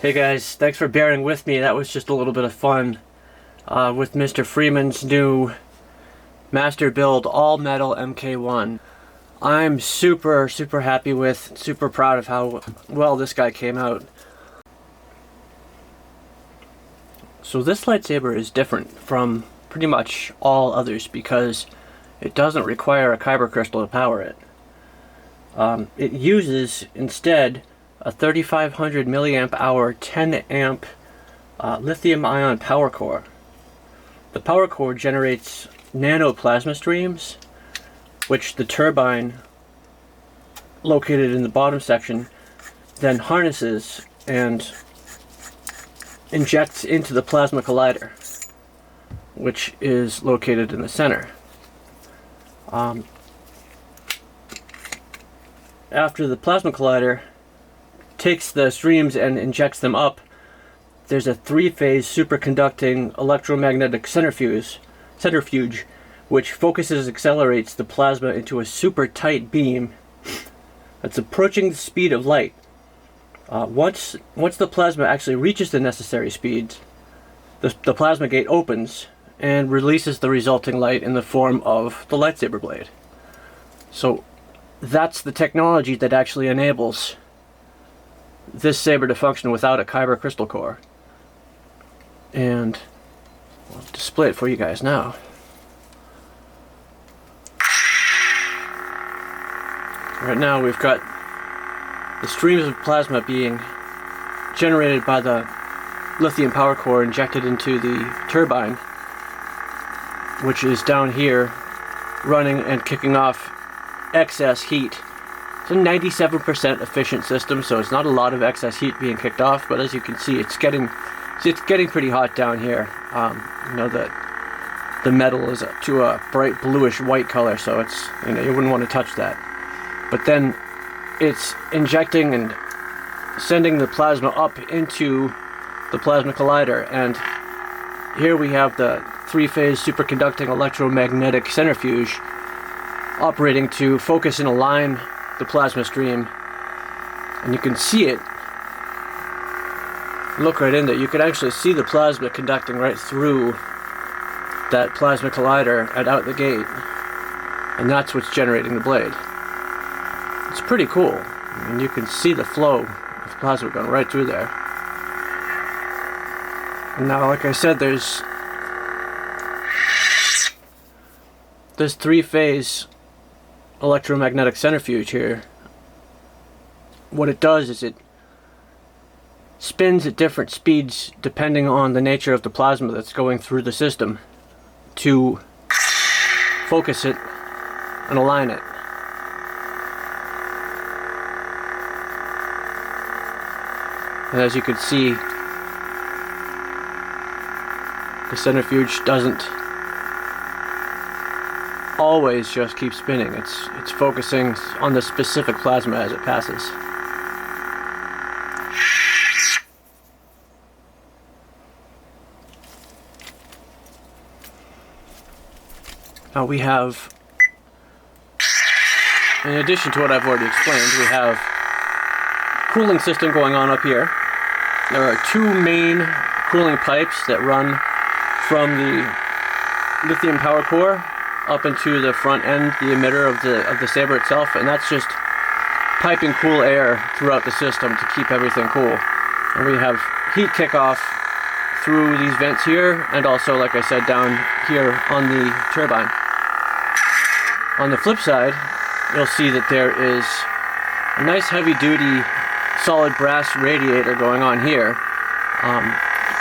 Hey guys, thanks for bearing with me. That was just a little bit of fun with Mr. Freeman's new master build all metal MK1. I'm super happy with, super proud of how well this guy came out. So this lightsaber is different from pretty much all others because it doesn't require a kyber crystal to power it. It uses instead a 3500 milliamp hour 10 amp lithium ion power core. The power core generates nano plasma streams, which the turbine located in the bottom section then harnesses and injects into the plasma collider, which is located in the center. After the plasma collider takes the streams and injects them up, there's a three-phase superconducting electromagnetic centrifuge, which focuses and accelerates the plasma into a super tight beam that's approaching the speed of light. Once the plasma actually reaches the necessary speeds, the plasma gate opens and releases the resulting light in the form of the lightsaber blade. So that's the technology that actually enables this saber to function without a kyber crystal core. And I'll display it for you guys now. Right now we've got the streams of plasma being generated by the lithium power core injected into the turbine, which is down here running and kicking off excess heat. It's a 97% efficient system, so it's not a lot of excess heat being kicked off, but as you can see, it's getting pretty hot down here. You know, the metal is to a bright bluish white color, so it's, you know, you wouldn't want to touch that. But then it's injecting and sending the plasma up into the plasma collider, and here we have the three-phase superconducting electromagnetic centrifuge operating to focus and align the plasma stream. And you can see it. Look right in there. You can actually see the plasma conducting right through that plasma collider and out the gate, and that's what's generating the blade. It's pretty cool. I mean, you can see the flow of plasma going right through there. And now, like I said, there's this three-phase electromagnetic centrifuge here. What it does is it spins at different speeds depending on the nature of the plasma that's going through the system to focus it and align it. And as you can see, the centrifuge doesn't always just keep spinning. It's focusing on the specific plasma as it passes. Now we have, in addition to what I've already explained, we have cooling system going on up here. There are two main cooling pipes that run from the lithium power core up into the front end, the emitter of the saber itself, and that's just piping cool air throughout the system to keep everything cool. And we have heat kickoff through these vents here, and also, like I said, down here on the turbine. On the flip side, you'll see that there is a nice heavy-duty solid brass radiator going on here,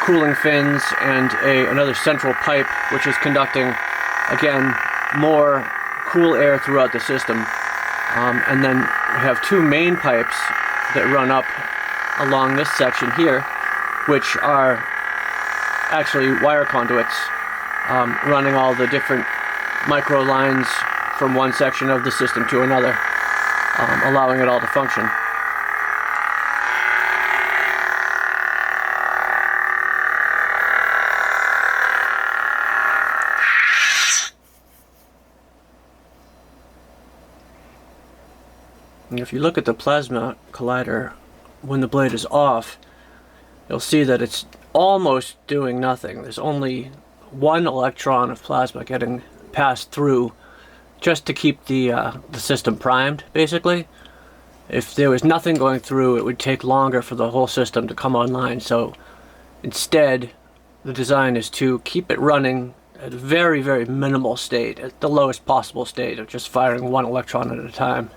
cooling fins, and another central pipe which is conducting, again, more cool air throughout the system. And then we have two main pipes that run up along this section here, which are actually wire conduits, running all the different micro lines from one section of the system to another, allowing it all to function. And if you look at the plasma collider when the blade is off, you'll see that it's almost doing nothing. There's only one electron of plasma getting passed through just to keep the system primed, basically. If there was nothing going through, it would take longer for the whole system to come online. So instead, the design is to keep it running at a very, very minimal state, at the lowest possible state of just firing one electron at a time.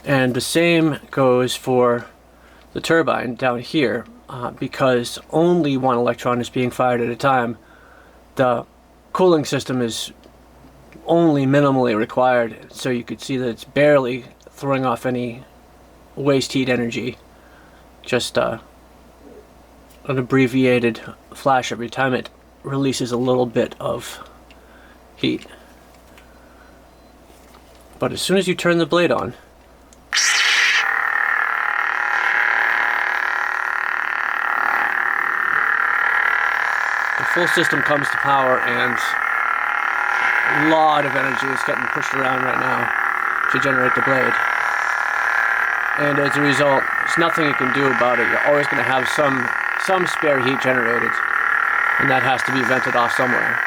And the same goes for the turbine down here. Because only one electron is being fired at a time, the cooling system is only minimally required, so you could see that it's barely throwing off any waste heat energy, just an abbreviated flash every time it releases a little bit of heat. But as soon as you turn the blade on, full system comes to power, and a lot of energy is getting pushed around right now to generate the blade. And as a result, there's nothing you can do about it. You're always going to have some spare heat generated, and that has to be vented off somewhere.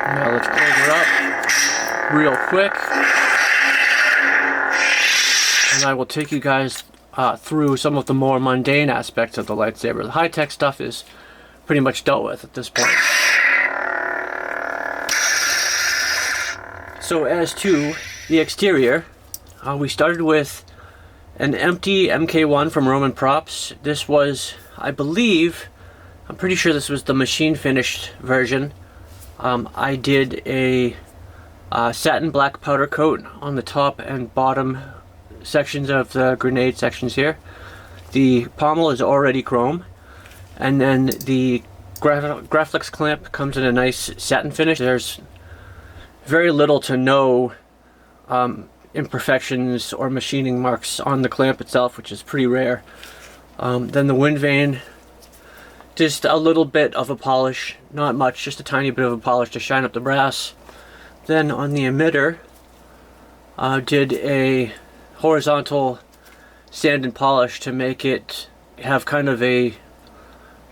Now let's close her up real quick. And I will take you guys through some of the more mundane aspects of the lightsaber. The high-tech stuff is pretty much dealt with at this point. So as to the exterior, we started with an empty MK1 from Roman Props. This was, I believe, I'm pretty sure this was the machine finished version. I did a satin black powder coat on the top and bottom sections of the grenade sections here. The pommel is already chrome, and then the Graflex clamp comes in a nice satin finish. There's very little to no imperfections or machining marks on the clamp itself, which is pretty rare. Then the wind vane, just a little bit of a polish, not much, just a tiny bit of a polish to shine up the brass. Then on the emitter, did a horizontal sand and polish to make it have kind of a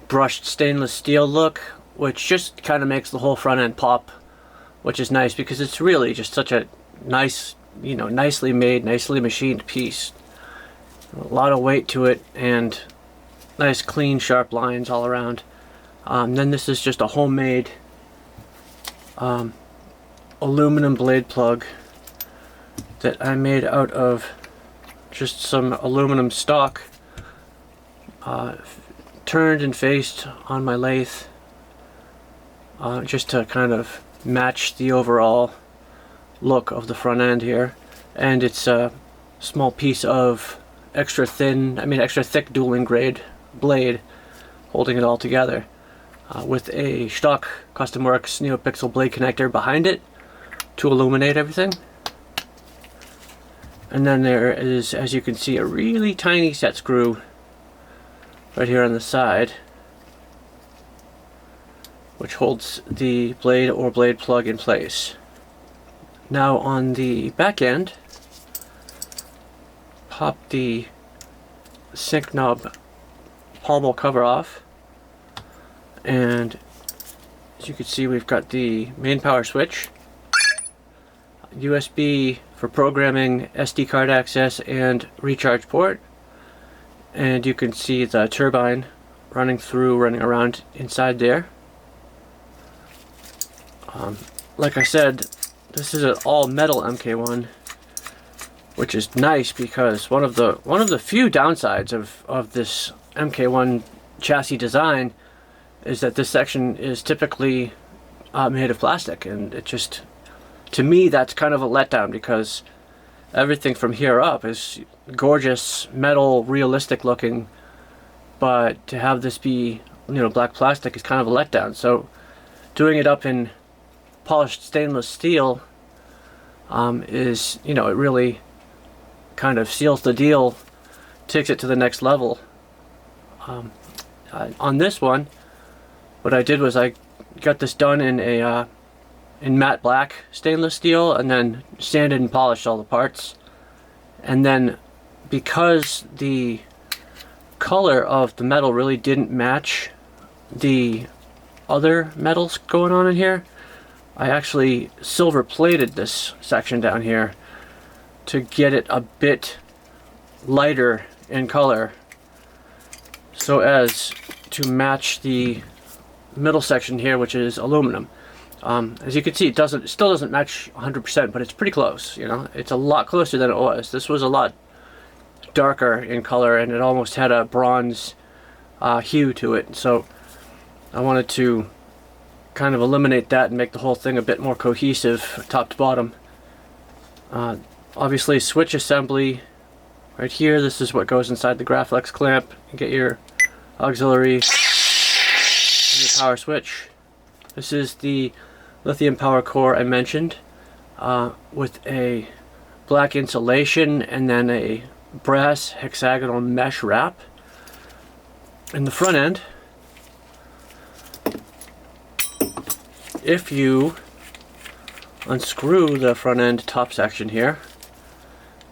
brushed stainless steel look, which just kind of makes the whole front end pop, which is nice because it's really just such a nice, you know, nicely made, nicely machined piece. A lot of weight to it and nice clean sharp lines all around. Then this is just a homemade aluminum blade plug that I made out of just some aluminum stock, turned and faced on my lathe, just to kind of match the overall look of the front end here. And it's a small piece of extra thick dueling grade blade holding it all together, with a stock Custom Works NeoPixel blade connector behind it to illuminate everything. And then there is, as you can see, a really tiny set screw right here on the side, which holds the blade or blade plug in place. Now on the back end, pop the sync knob pommel cover off, and as you can see, we've got the main power switch, USB for programming, SD card access, and recharge port. And you can see the turbine running around inside there. Like I said, this is an all metal MK1, which is nice because one of the few downsides of this MK1 chassis design is that this section is typically made of plastic, and it just, to me, that's kind of a letdown because everything from here up is gorgeous metal, realistic looking, but to have this be, you know, black plastic is kind of a letdown. So doing it up in polished stainless steel is, you know, it really kind of seals the deal, takes it to the next level. On this one, what I did was I got this done in a in matte black stainless steel, and then sanded and polished all the parts. And then because the color of the metal really didn't match the other metals going on in here, I actually silver plated this section down here to get it a bit lighter in color, so as to match the middle section here, which is aluminum. As you can see, it still doesn't match 100%, but it's pretty close. You know, it's a lot closer than it was. This was a lot darker in color, and it almost had a bronze hue to it. So I wanted to kind of eliminate that and make the whole thing a bit more cohesive, top to bottom. Obviously, switch assembly right here. This is what goes inside the Graflex clamp. You get your auxiliary and your power switch. This is the lithium power core I mentioned, with a black insulation and then a brass hexagonal mesh wrap. In the front end, if you unscrew the front end top section here,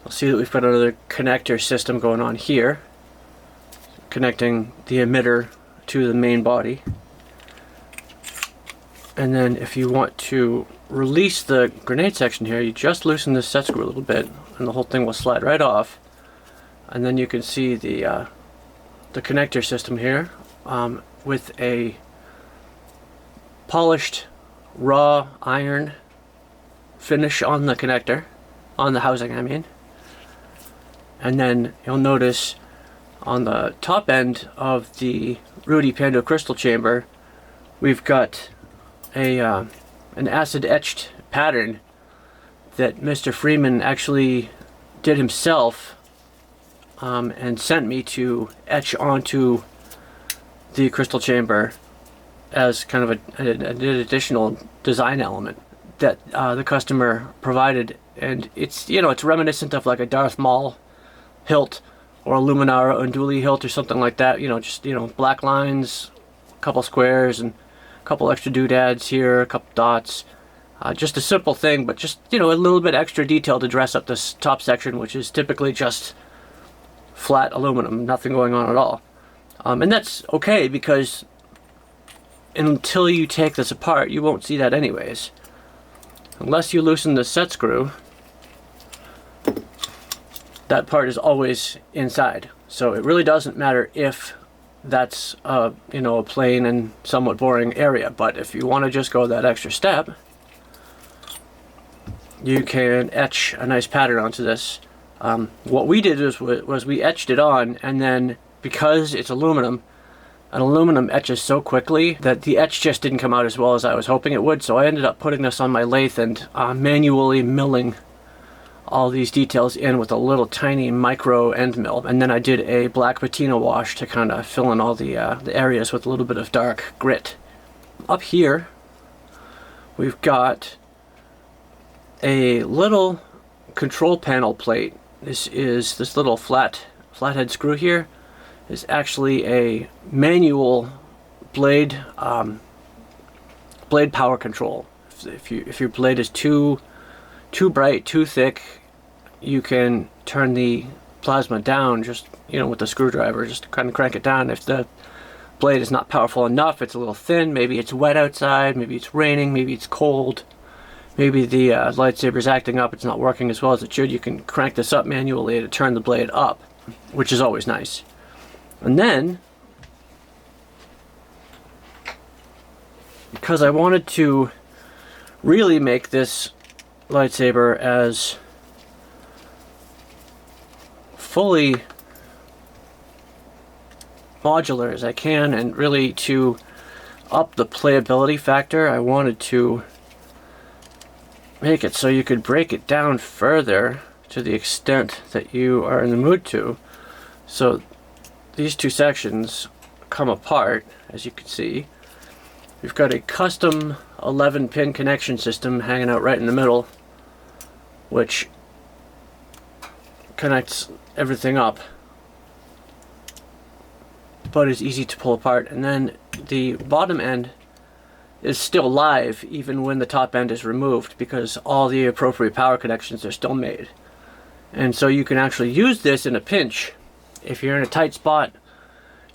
you'll see that we've got another connector system going on here, connecting the emitter to the main body. And then if you want to release the grenade section here, you just loosen this set screw a little bit and the whole thing will slide right off. And then you can see the connector system here with a polished raw iron finish on the connector, on the housing I mean. And then you'll notice on the top end of the Rudy Pando crystal chamber, we've got an acid etched pattern that Mr. Freeman actually did himself and sent me to etch onto the crystal chamber as kind of an additional design element that the customer provided. And it's, you know, it's reminiscent of like a Darth Maul hilt or a Luminara Unduli hilt or something like that. You know, just, you know, black lines, a couple squares, and a couple extra doodads here, a couple dots. Just a simple thing, but just, you know, a little bit extra detail to dress up this top section, which is typically just flat aluminum, nothing going on at all. And that's okay, because until you take this apart, you won't see that anyways. Unless you loosen the set screw, that part is always inside. So it really doesn't matter if that's you know, a plain and somewhat boring area. But if you want to just go that extra step, you can etch a nice pattern onto this. What we did was we etched it on, and then because it's aluminum, and aluminum etches so quickly that the etch just didn't come out as well as I was hoping it would. So I ended up putting this on my lathe and manually milling all these details in with a little tiny micro end mill. And then I did a black patina wash to kind of fill in all the areas with a little bit of dark grit. Up here, we've got a little control panel plate. This little flathead screw here is actually a manual blade power control. If your blade is too bright, too thick, you can turn the plasma down, just, you know, with the screwdriver, just kind of crank it down. If the blade is not powerful enough, it's a little thin, maybe it's wet outside, maybe it's raining, maybe it's cold, maybe the lightsaber is acting up, it's not working as well as it should, you can crank this up manually to turn the blade up, which is always nice. And then, because I wanted to really make this lightsaber as fully modular as I can, and really to up the playability factor, I wanted to make it so you could break it down further to the extent that you are in the mood to. So these two sections come apart, as you can see. We've got a custom 11-pin connection system hanging out right in the middle, which connects everything up, but is easy to pull apart. And then the bottom end is still live even when the top end is removed, because all the appropriate power connections are still made. And so you can actually use this in a pinch. If you're in a tight spot,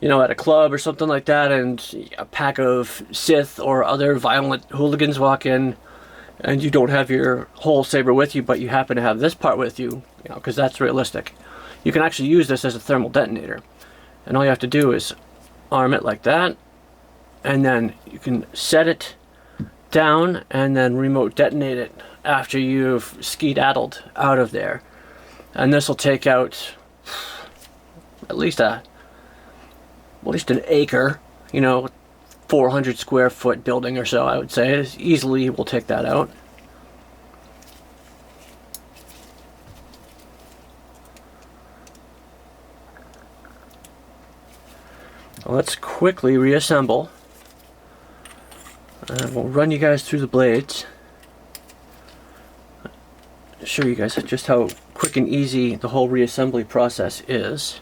you know, at a club or something like that, and a pack of Sith or other violent hooligans walk in, and you don't have your whole saber with you, but you happen to have this part with you, you know, because that's realistic, you can actually use this as a thermal detonator. And all you have to do is arm it like that, and then you can set it down and then remote detonate it after you've skedaddled out of there. And this will take out at least an acre, you know, 400 square foot building or so, I would say. Easily will take that out. Let's quickly reassemble. And we'll run you guys through the blades. Show you guys just how quick and easy the whole reassembly process is.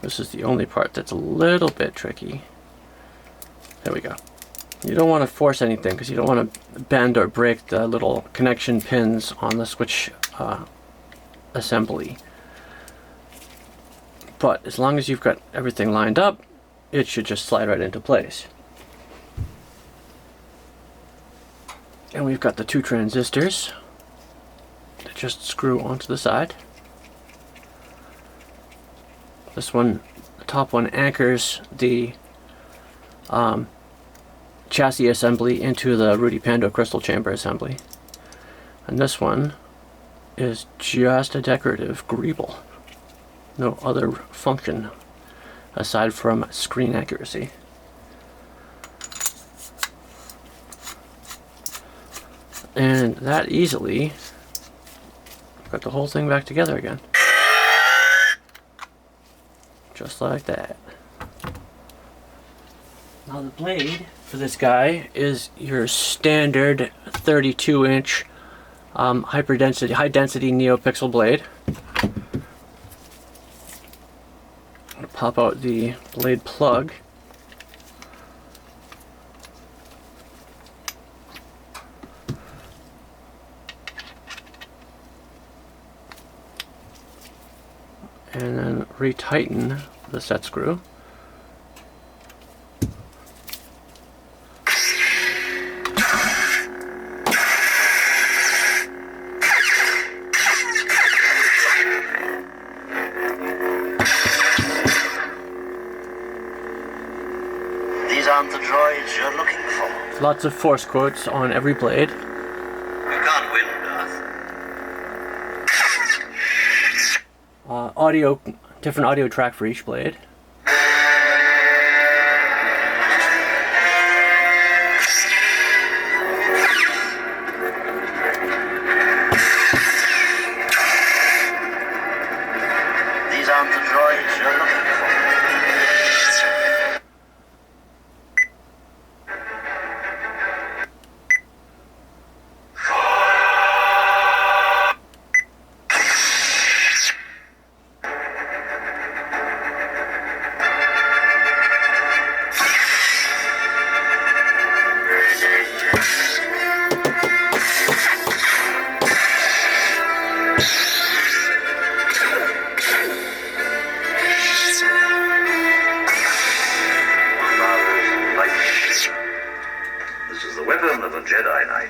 This is the only part that's a little bit tricky. There we go. You don't want to force anything because you don't want to bend or break the little connection pins on the switch assembly. But as long as you've got everything lined up, it should just slide right into place. And we've got the 2 transistors that just screw onto the side. This one, the top one, anchors the chassis assembly into the Rudy Pando crystal chamber assembly. And this one is just a decorative greeble. No other function aside from screen accuracy. And that easily got the whole thing back together again. Just like that. Now the blade for this guy is your standard 32-inch high density NeoPixel blade. I'll pop out the blade plug. And then retighten the set screw. These aren't the droids you're looking for. Lots of force quotes on every blade. You can't win, Darth. Different audio track for each blade. These aren't the droids you're looking for. This is the weapon of a Jedi Knight.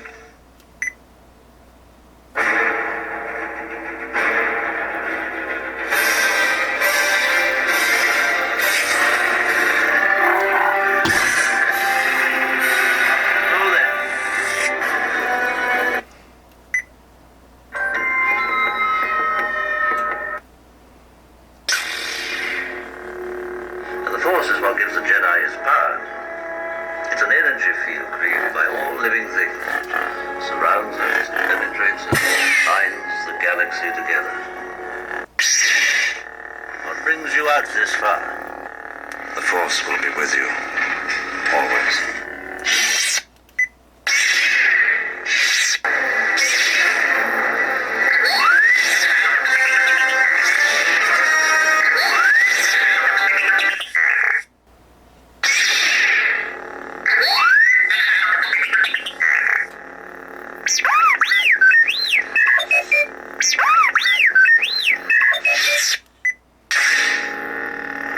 Oh, there. And the Force is what gives the Jedi his power. It's an energy field created by all living things. Surrounds us, penetrates us, binds the galaxy together. What brings you out this far? The Force will be with you. Always.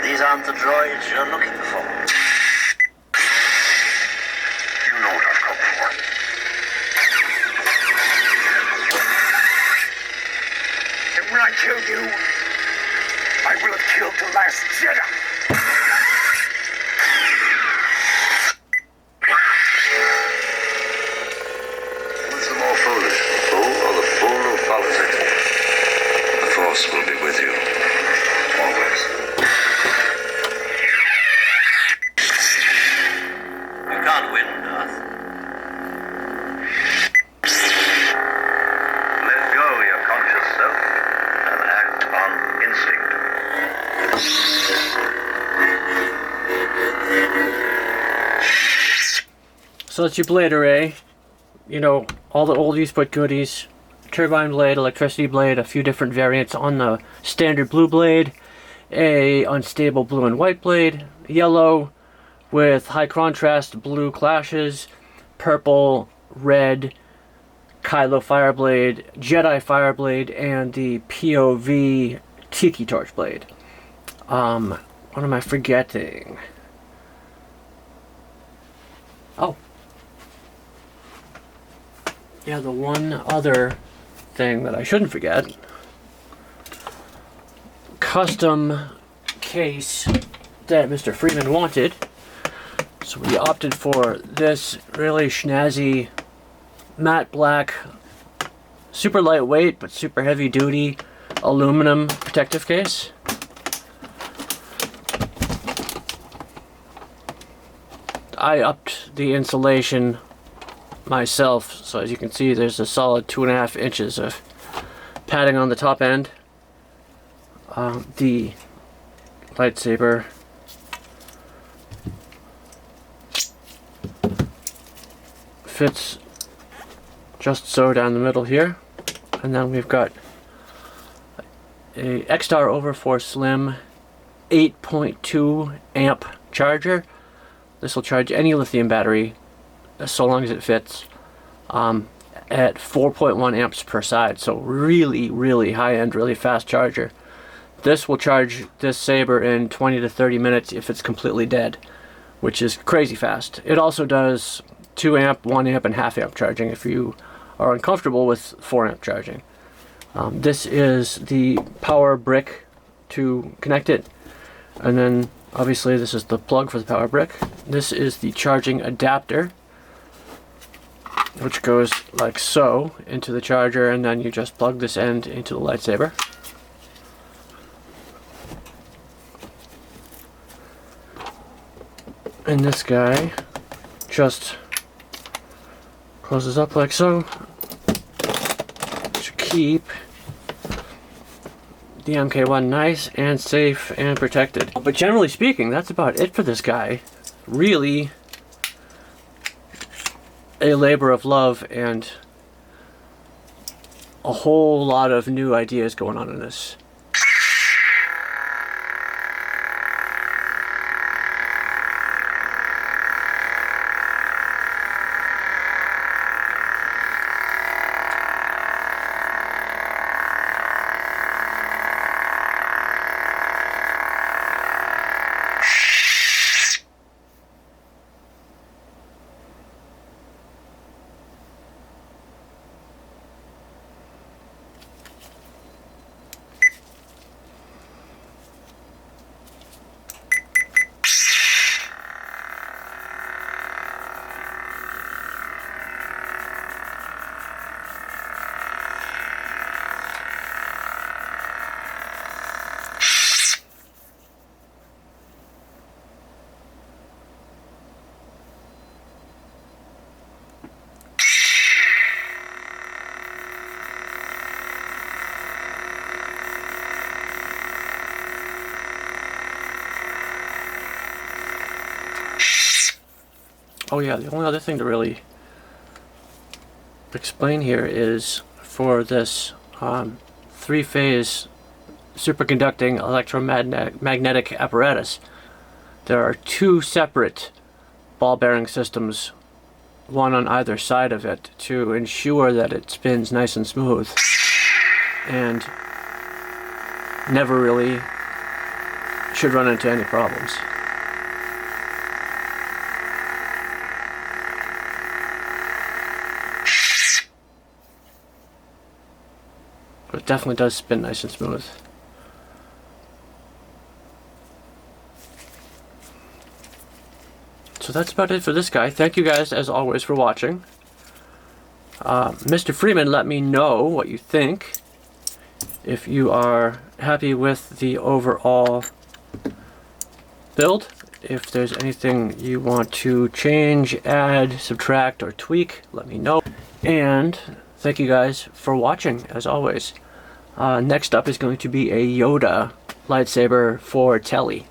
These aren't the droids you're looking for. You know what I've come for. And when I kill you, I will have killed the last Jedi. Who's the more foolish, the fool or the fool who follows it? The Force will be with you. Always. You can't win, Darth. Let go of your conscious self and act on instinct. So that's your blade array. You know, all the oldies but goodies. Turbine blade, electricity blade, a few different variants on the standard blue blade, a unstable blue and white blade, yellow with high contrast blue clashes, purple, red, Kylo Fireblade, Jedi Fireblade, and the POV Tiki Torch Blade. What am I forgetting? Oh. Yeah, the one other thing that I shouldn't forget. Custom case that Mr. Freeman wanted. So we opted for this really snazzy matte black, super lightweight but super heavy duty aluminum protective case. I upped the insulation myself, so as you can see there's a solid 2.5 inches of padding on the top end. The lightsaber fits just so down the middle here, and then we've got a X-Star Overforce Slim 8.2 amp charger. This will charge any lithium battery so long as it fits at 4.1 amps per side, so really high-end, really fast charger. This will charge this saber in 20 to 30 minutes if it's completely dead, which is crazy fast. It also does 2 amp, 1 amp, and half amp charging if you are uncomfortable with 4 amp charging. This is the power brick to connect it, and then obviously this is the plug for the power brick. This is the charging adapter, which goes like so into the charger, and then you just plug this end into the lightsaber. And this guy just closes up like so to keep the MK1 nice and safe and protected. But generally speaking, that's about it for this guy. Really a labor of love and a whole lot of new ideas going on in this. Oh yeah, the only other thing to really explain here is for this 3-phase superconducting electromagnetic apparatus, there are 2 separate ball bearing systems, one on either side of it, to ensure that it spins nice and smooth and never really should run into any problems. But it definitely does spin nice and smooth. So that's about it for this guy. Thank you guys, as always, for watching. Mr. Freeman, let me know what you think. If you are happy with the overall build, if there's anything you want to change, add, subtract, or tweak, let me know. And thank you guys for watching, as always. Next up is going to be a Yoda lightsaber for telly.